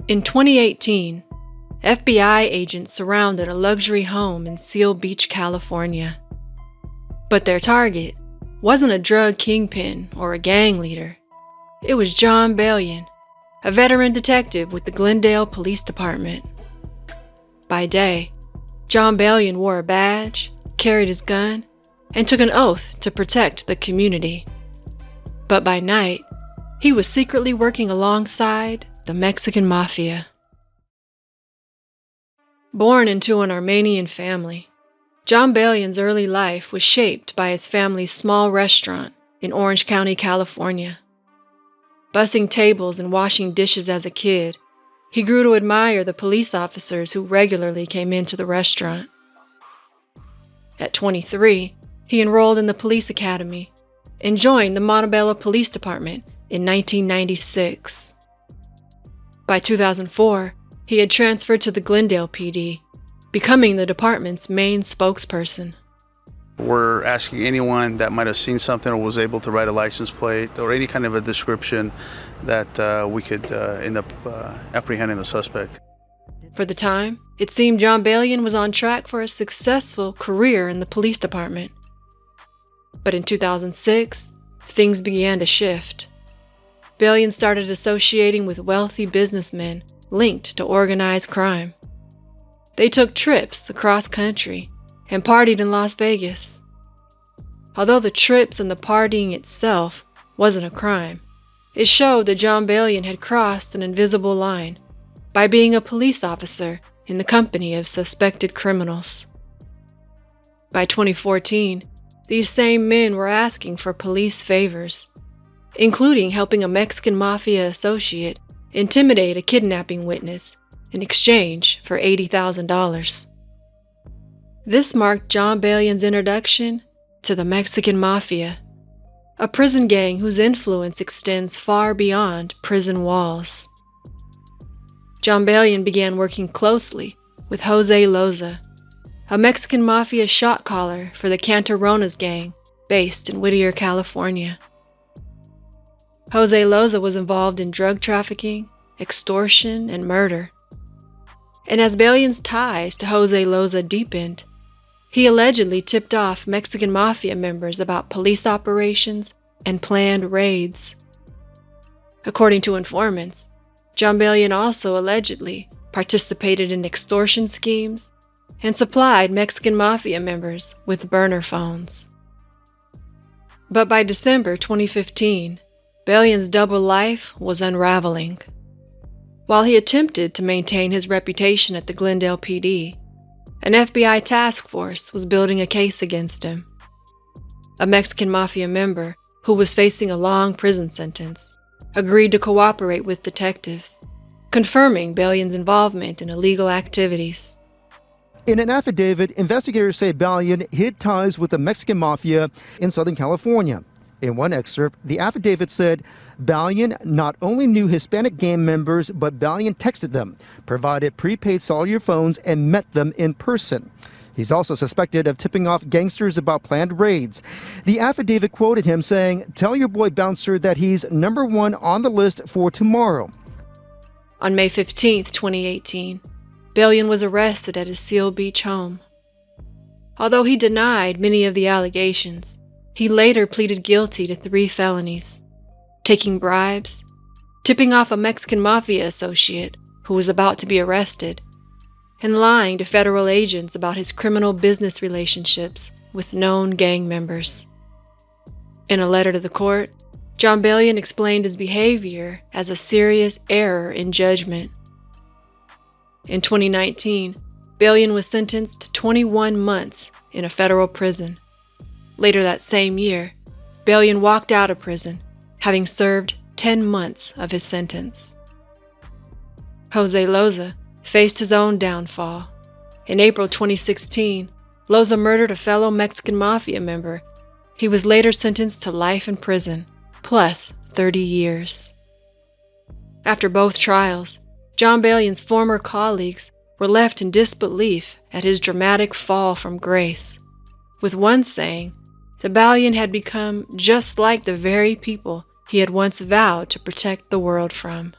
In 2018, FBI agents surrounded a luxury home in Seal Beach, California. But their target wasn't a drug kingpin or a gang leader. It was John Balian, a veteran detective with the Glendale Police Department. By day, John Balian wore a badge, carried his gun, and took an oath to protect the community. But by night, he was secretly working alongside the Mexican Mafia. Born into an Armenian family, John Balian's early life was shaped by his family's small restaurant in Orange County, California. Bussing tables and washing dishes as a kid, he grew to admire the police officers who regularly came into the restaurant. At 23, he enrolled in the police academy and joined the Montebello Police Department in 1996. By 2004, he had transferred to the Glendale PD, becoming the department's main spokesperson. We're asking anyone that might have seen something or was able to write a license plate or any kind of a description that we could end up apprehending the suspect. For the time, it seemed John Balian was on track for a successful career in the police department. But in 2006, things began to shift. Balian started associating with wealthy businessmen linked to organized crime. They took trips across country and partied in Las Vegas. Although the trips and the partying itself wasn't a crime, it showed that John Balian had crossed an invisible line by being a police officer in the company of suspected criminals. By 2014, these same men were asking for police favors, including helping a Mexican Mafia associate intimidate a kidnapping witness in exchange for $80,000. This marked John Balian's introduction to the Mexican Mafia, a prison gang whose influence extends far beyond prison walls. John Balian began working closely with Jose Loza, a Mexican Mafia shot caller for the Cantarones gang based in Whittier, California. Jose Loza was involved in drug trafficking, extortion, and murder. And as Balian's ties to Jose Loza deepened, he allegedly tipped off Mexican Mafia members about police operations and planned raids. According to informants, John Balian also allegedly participated in extortion schemes and supplied Mexican Mafia members with burner phones. But by December 2015, Balian's double life was unraveling. While he attempted to maintain his reputation at the Glendale PD, an FBI task force was building a case against him. A Mexican Mafia member, who was facing a long prison sentence, agreed to cooperate with detectives, confirming Balian's involvement in illegal activities. In an affidavit, investigators say Balian hid ties with the Mexican Mafia in Southern California. In one excerpt, the affidavit said Balian not only knew Hispanic gang members, but Balian texted them, provided prepaid cellular phones, and met them in person. He's also suspected of tipping off gangsters about planned raids. The affidavit quoted him saying, "Tell your boy Bouncer that he's #1 on the list for tomorrow." On May 15, 2018, Balian was arrested at his Seal Beach home. Although he denied many of the allegations, he later pleaded guilty to 3 felonies: taking bribes, tipping off a Mexican Mafia associate who was about to be arrested, and lying to federal agents about his criminal business relationships with known gang members. In a letter to the court, John Balian explained his behavior as a serious error in judgment. In 2019, Balian was sentenced to 21 months in a federal prison. Later that same year, Balian walked out of prison, having served 10 months of his sentence. Jose Loza faced his own downfall. In April 2016, Loza murdered a fellow Mexican Mafia member. He was later sentenced to life in prison, plus 30 years. After both trials, John Balian's former colleagues were left in disbelief at his dramatic fall from grace, with one saying that Balian had become just like the very people he had once vowed to protect the world from.